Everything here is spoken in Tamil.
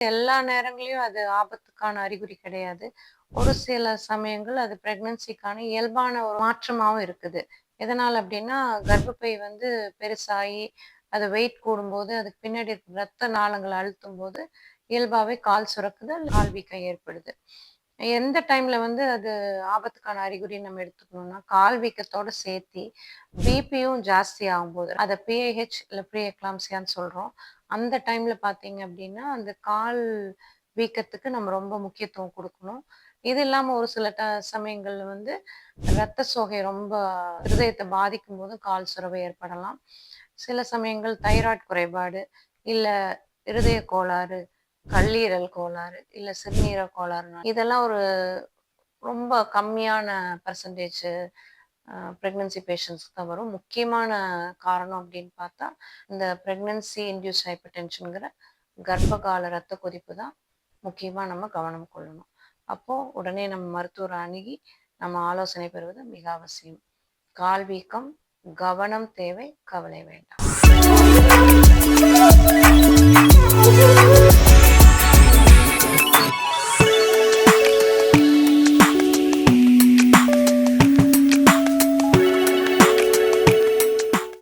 எல்லா நேரங்களையும் அது ஆபத்துக்கான அறிகுறி கிடையாது. ஒரு சில சமயங்கள் அது பிரெக்னன்சிக்கான இயல்பான ஒரு மாற்றமாவும் இருக்குது. எதனால அப்டின்னா, கர்ப்பப்பை வந்து பெருசாகி, அது வெயிட் கூடும்போது, அதுக்கு பின்னாடி இருக்க ரத்த நாளங்கள அழுத்தும்போது, இயல்பாவே கால் சுரக்குது, கால் வீக்கம் ஏற்படுது. எந்த டைம்ல வந்து அது ஆபத்துக்கான அறிகுறின்னு நம்ம எடுத்துக்கணும்னா, கால் வீக்கத்தோட சேர்த்தி பிபியும் ஜாஸ்தி ஆகும்போது, அத பிஐஹெச் இல்ல ப்ரீ எக்லாம்சியான்னு சொல்றோம். அந்த டைம்ல பார்த்தீங்க அப்டின்னா, அந்த கால் வீக்கத்துக்கு நம்ம ரொம்ப முக்கியத்துவம் குடுக்கணும். இது இல்லாம ஒரு சில சமயங்கள்ல வந்து ரத்த சோகை ரொம்ப இருதயத்த பாதிக்கும்போது கால் சொரவை ஏற்படலாம். சில சமயங்கள் தைராய்டு குறைபாடு, இல்ல இருதய கோளாறு, கல்லீரல் கோளாறு, இல்ல சிறுநீரக கோளாறுனா இதெல்லாம் ஒரு ரொம்ப கம்மியான பெர்சன்டேஜ் பிரெக்னன்சி பேஷண்ட்ஸ்க்கு தான் வரும். முக்கியமான காரணம் அப்படின்னு பார்த்தா, இந்த பிரெக்னன்சி இன்டியூஸ்ட் ஹைப்பர் டென்ஷன்ங்கிற கர்ப்பகால ரத்த கொதிப்பு தான் முக்கியமா நம்ம கவனம் கொள்ளணும். அப்போ உடனே நம்ம மருத்துவரை அணுகி நம்ம ஆலோசனை பெறுவது மிக அவசியம். கால் வீக்கம், கவனம் தேவை, கவலை வேண்டாம்.